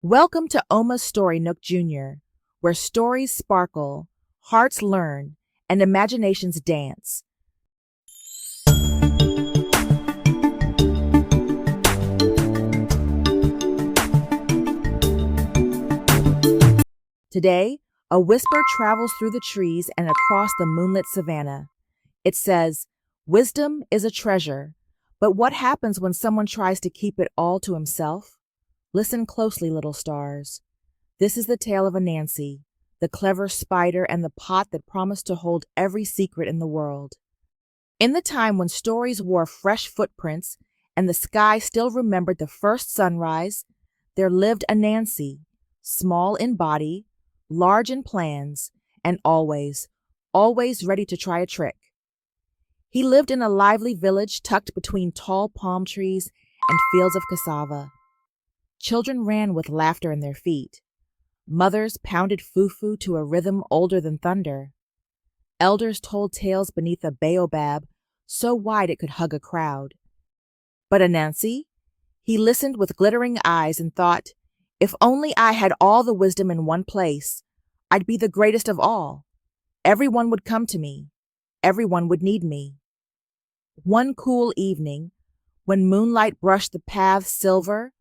Welcome to Oma's Story Nook Jr., where stories sparkle, hearts learn, and imaginations dance. Today, a whisper travels through the trees and across the moonlit savannah. It says, "Wisdom is a treasure, but what happens when someone tries to keep it all to himself?" Listen closely, little stars. This is the tale of Anansi, the clever spider and the pot that promised to hold every secret in the world. In the time when stories wore fresh footprints and the sky still remembered the first sunrise, there lived Anansi, small in body, large in plans, and always ready to try a trick. He lived in a lively village tucked between tall palm trees and fields of cassava. Children ran with laughter in their feet. Mothers pounded fufu to a rhythm older than thunder. Elders told tales beneath a baobab so wide it could hug a crowd. But Anansi? He listened with glittering eyes and thought, if only I had all the wisdom in one place, I'd be the greatest of all. Everyone would come to me. Everyone would need me. One cool evening, when moonlight brushed the paths silver,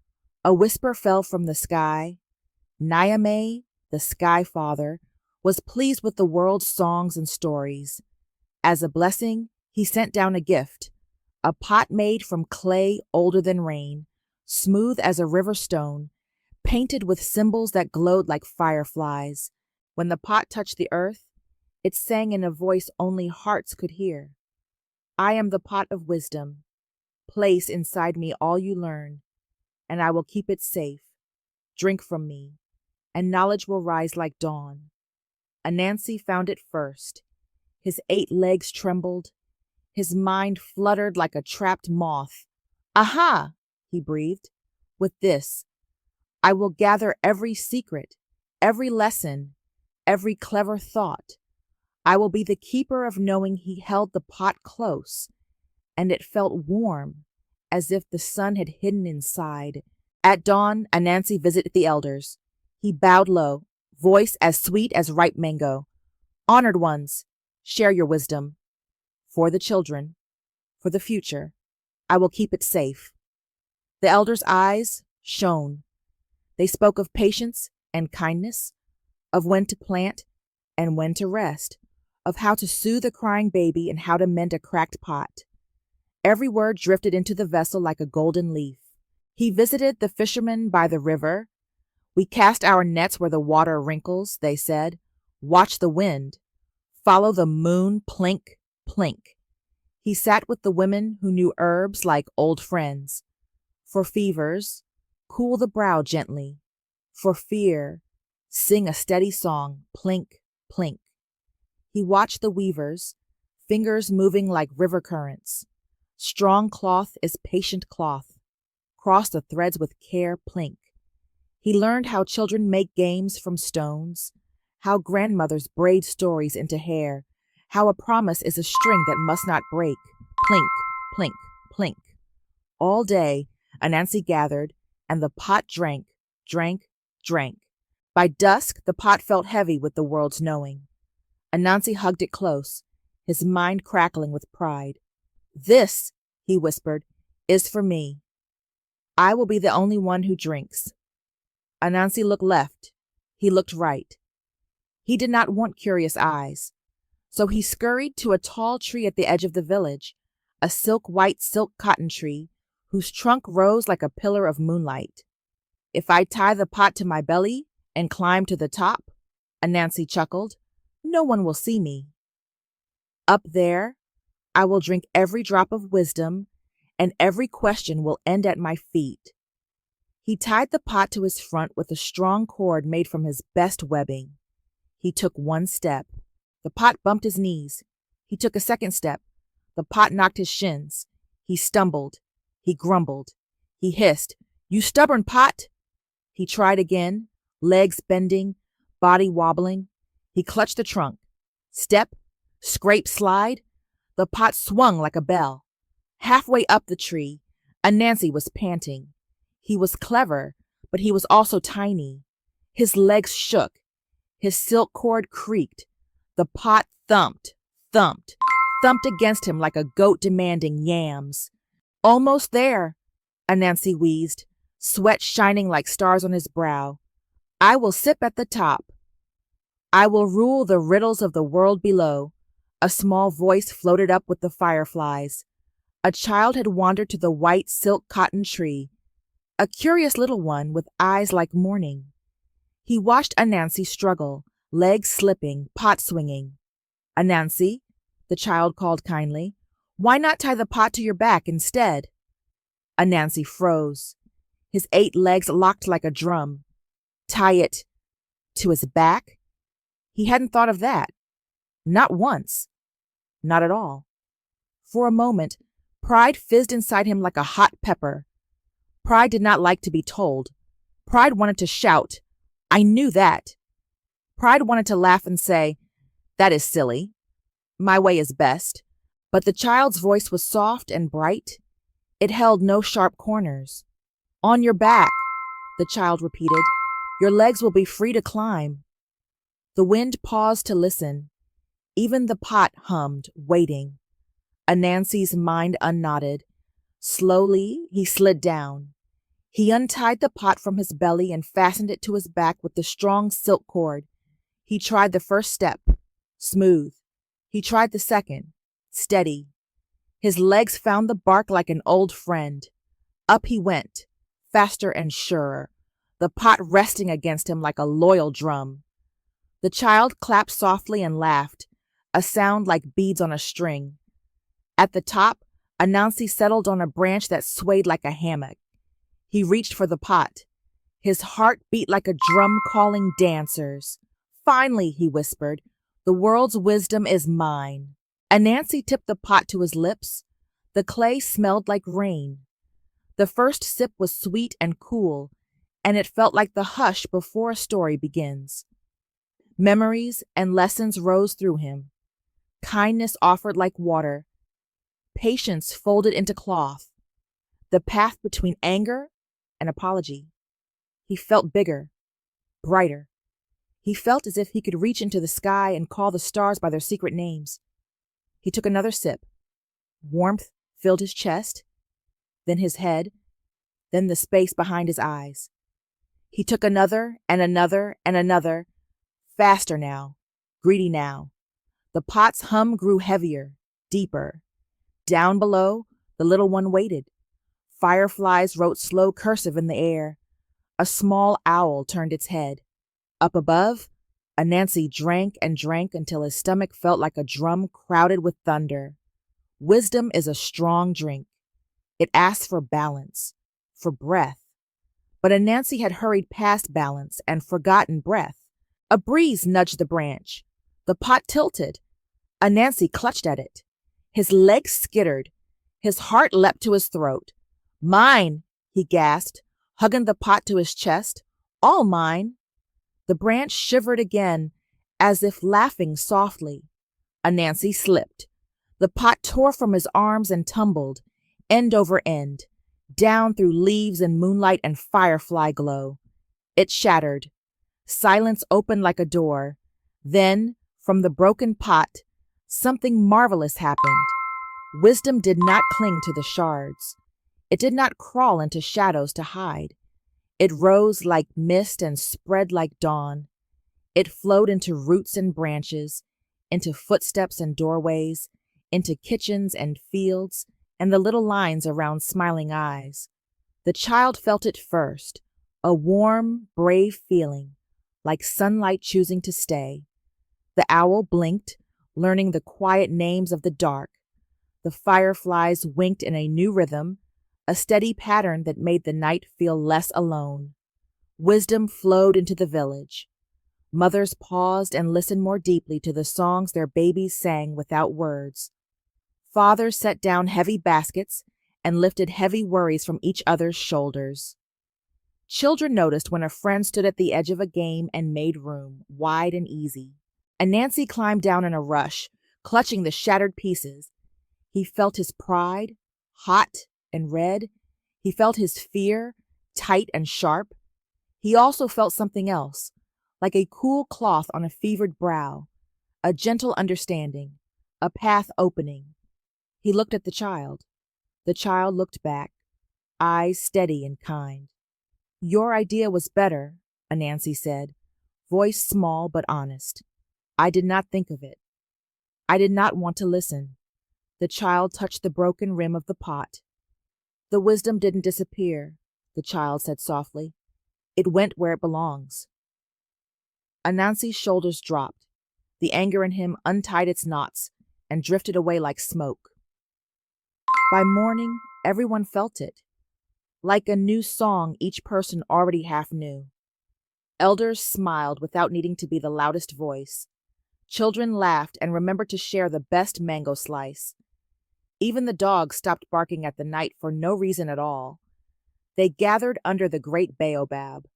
a whisper fell from the sky. Nyame, the Sky Father, was pleased with the world's songs and stories. As a blessing, he sent down a gift, a pot made from clay older than rain, smooth as a river stone, painted with symbols that glowed like fireflies. When the pot touched the earth, it sang in a voice only hearts could hear. I am the pot of wisdom. Place inside me all you learn, and I will keep it safe. Drink from me, and knowledge will rise like dawn. Anansi found it first. His 8 legs trembled. His mind fluttered like a trapped moth. Aha, he breathed. With this, I will gather every secret, every lesson, every clever thought. I will be the keeper of knowing he held the pot close, and it felt warm, as if the sun had hidden inside. At dawn, Anansi visited the elders. He bowed low, voice as sweet as ripe mango. Honored ones, share your wisdom. For the children, for the future, I will keep it safe. The elders' eyes shone. They spoke of patience and kindness, of when to plant and when to rest, of how to soothe a crying baby and how to mend a cracked pot. Every word drifted into the vessel like a golden leaf. He visited the fishermen by the river. We cast our nets where the water wrinkles, they said. Watch the wind. Follow the moon, plink, plink. He sat with the women who knew herbs like old friends. For fevers, cool the brow gently. For fear, sing a steady song, plink, plink. He watched the weavers, fingers moving like river currents. Strong cloth is patient cloth. Cross the threads with care, plink. He learned how children make games from stones, how grandmothers braid stories into hair, how a promise is a string that must not break, plink, plink, plink. All day, Anansi gathered, and the pot drank, drank, drank. By dusk, the pot felt heavy with the world's knowing. Anansi hugged it close, his mind crackling with pride. This, he whispered, is for me. I will be the only one who drinks. Anansi looked left. He looked right. He did not want curious eyes. So he scurried to a tall tree at the edge of the village, a white silk cotton tree, whose trunk rose like a pillar of moonlight. If I tie the pot to my belly and climb to the top, Anansi chuckled, no one will see me. Up there, I will drink every drop of wisdom, and every question will end at my feet. He tied the pot to his front with a strong cord made from his best webbing. He took one step. The pot bumped his knees. He took a second step. The pot knocked his shins. He stumbled. He grumbled. He hissed, "You stubborn pot!" He tried again, legs bending, body wobbling. He clutched the trunk. Step, scrape, slide. The pot swung like a bell. Halfway up the tree, Anansi was panting. He was clever, but he was also tiny. His legs shook. His silk cord creaked. The pot thumped, thumped, thumped against him like a goat demanding yams. Almost there, Anansi wheezed, sweat shining like stars on his brow. I will sip at the top. I will rule the riddles of the world below. A small voice floated up with the fireflies. A child had wandered to the white silk cotton tree, a curious little one with eyes like morning. He watched Anansi struggle, legs slipping, pot swinging. Anansi, the child called kindly, why not tie the pot to your back instead? Anansi froze. His 8 legs locked like a drum. Tie it to his back? He hadn't thought of that. Not once. Not at all. For a moment, pride fizzed inside him like a hot pepper. Pride did not like to be told. Pride wanted to shout, I knew that. Pride wanted to laugh and say, that is silly. My way is best. But the child's voice was soft and bright. It held no sharp corners. On your back, the child repeated. Your legs will be free to climb. The wind paused to listen. Even the pot hummed, waiting. Anansi's mind unknotted. Slowly, he slid down. He untied the pot from his belly and fastened it to his back with the strong silk cord. He tried the first step. Smooth. He tried the second. Steady. His legs found the bark like an old friend. Up he went, faster and surer, the pot resting against him like a loyal drum. The child clapped softly and laughed, a sound like beads on a string. At the top, Anansi settled on a branch that swayed like a hammock. He reached for the pot. His heart beat like a drum calling dancers. Finally, he whispered, the world's wisdom is mine. Anansi tipped the pot to his lips. The clay smelled like rain. The first sip was sweet and cool, and it felt like the hush before a story begins. Memories and lessons rose through him. Kindness offered like water. Patience folded into cloth. The path between anger and apology. He felt bigger, brighter. He felt as if he could reach into the sky and call the stars by their secret names. He took another sip. Warmth filled his chest, then his head, then the space behind his eyes. He took another and another and another, faster now, greedy now. The pot's hum grew heavier, deeper. Down below, the little one waited. Fireflies wrote slow cursive in the air. A small owl turned its head. Up above, Anansi drank and drank until his stomach felt like a drum crowded with thunder. Wisdom is a strong drink. It asks for balance, for breath. But Anansi had hurried past balance and forgotten breath. A breeze nudged the branch. The pot tilted. Anansi clutched at it. His legs skittered. His heart leapt to his throat. Mine, he gasped, hugging the pot to his chest. All mine. The branch shivered again, as if laughing softly. Anansi slipped. The pot tore from his arms and tumbled, end over end, down through leaves and moonlight and firefly glow. It shattered. Silence opened like a door. Then, from the broken pot, something marvelous happened. Wisdom did not cling to the shards. It did not crawl into shadows to hide. It rose like mist and spread like dawn. It flowed into roots and branches, into footsteps and doorways, into kitchens and fields, and the little lines around smiling eyes. The child felt it first, a warm, brave feeling, like sunlight choosing to stay. The owl blinked, learning the quiet names of the dark. The fireflies winked in a new rhythm, a steady pattern that made the night feel less alone. Wisdom flowed into the village. Mothers paused and listened more deeply to the songs their babies sang without words. Fathers set down heavy baskets and lifted heavy worries from each other's shoulders. Children noticed when a friend stood at the edge of a game and made room, wide and easy. Anansi climbed down in a rush, clutching the shattered pieces. He felt his pride, hot and red. He felt his fear, tight and sharp. He also felt something else, like a cool cloth on a fevered brow, a gentle understanding, a path opening. He looked at the child. The child looked back, eyes steady and kind. "Your idea was better," Anansi said, voice small but honest. "I did not think of it. I did not want to listen." The child touched the broken rim of the pot. "The wisdom didn't disappear," the child said softly. "It went where it belongs." Anansi's shoulders dropped. The anger in him untied its knots and drifted away like smoke. By morning, everyone felt it. Like a new song each person already half knew. Elders smiled without needing to be the loudest voice. Children laughed and remembered to share the best mango slice. Even the dogs stopped barking at the night for no reason at all. They gathered under the great baobab.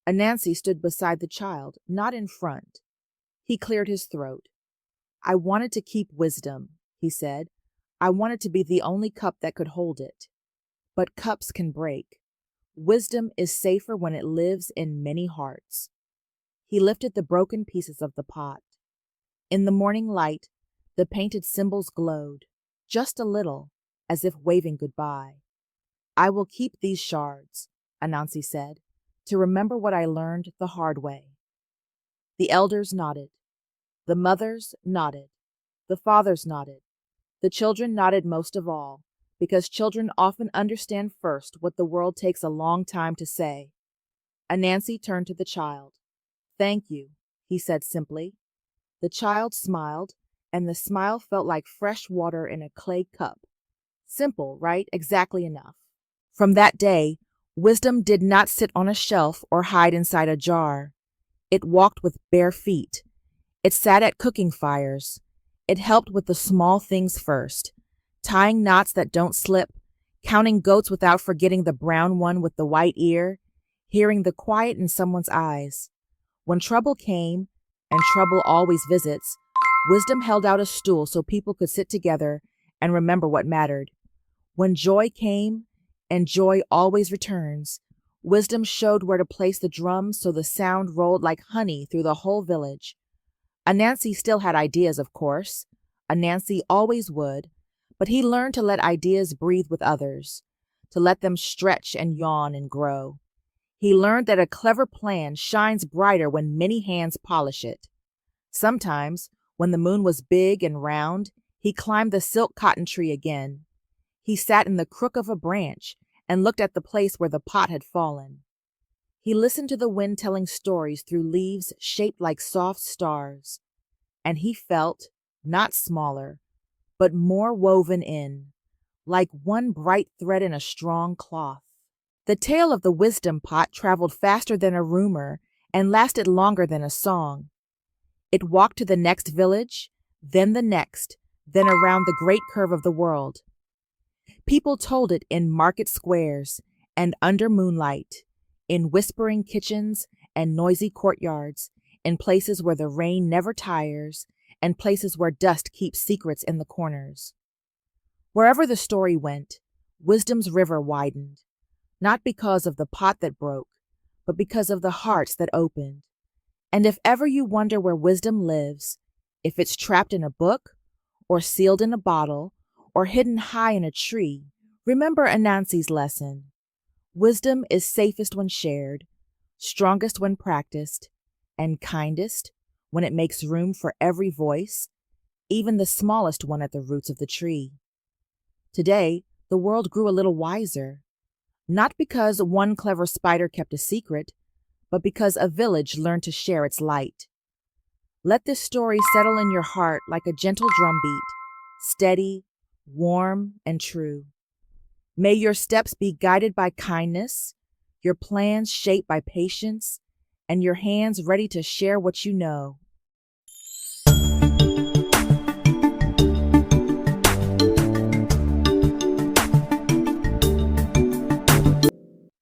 Anansi stood beside the child, not in front. He cleared his throat. "I wanted to keep wisdom," he said. "I wanted to be the only cup that could hold it. But cups can break. Wisdom is safer when it lives in many hearts." He lifted the broken pieces of the pot. In the morning light, the painted symbols glowed, just a little, as if waving goodbye. "I will keep these shards," Anansi said, "to remember what I learned the hard way." The elders nodded. The mothers nodded. The fathers nodded. The children nodded most of all, because children often understand first what the world takes a long time to say. Anansi turned to the child. "Thank you," he said simply. The child smiled, and the smile felt like fresh water in a clay cup. Simple, right? Exactly enough. From that day, wisdom did not sit on a shelf or hide inside a jar. It walked with bare feet. It sat at cooking fires. It helped with the small things first, tying knots that don't slip, counting goats without forgetting the brown one with the white ear, hearing the quiet in someone's eyes. When trouble came, and trouble always visits, wisdom held out a stool so people could sit together and remember what mattered. When joy came, and joy always returns, wisdom showed where to place the drums so the sound rolled like honey through the whole village. Anansi still had ideas, of course. Anansi always would, but he learned to let ideas breathe with others, to let them stretch and yawn and grow. He learned that a clever plan shines brighter when many hands polish it. Sometimes, when the moon was big and round, he climbed the silk cotton tree again. He sat in the crook of a branch and looked at the place where the pot had fallen. He listened to the wind telling stories through leaves shaped like soft stars, and he felt, not smaller, but more woven in, like one bright thread in a strong cloth. The tale of the wisdom pot traveled faster than a rumor and lasted longer than a song. It walked to the next village, then the next, then around the great curve of the world. People told it in market squares and under moonlight, in whispering kitchens and noisy courtyards, in places where the rain never tires, and places where dust keeps secrets in the corners. Wherever the story went, wisdom's river widened, not because of the pot that broke, but because of the hearts that opened. And if ever you wonder where wisdom lives, if it's trapped in a book, or sealed in a bottle, or hidden high in a tree, remember Anansi's lesson. Wisdom is safest when shared, strongest when practiced, and kindest when it makes room for every voice, even the smallest one at the roots of the tree. Today, the world grew a little wiser, not because one clever spider kept a secret, but because a village learned to share its light. Let this story settle in your heart like a gentle drumbeat, steady, warm, and true. May your steps be guided by kindness, your plans shaped by patience, and your hands ready to share what you know.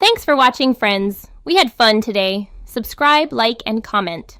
Thanks for watching, friends. We had fun today. Subscribe, like, and comment.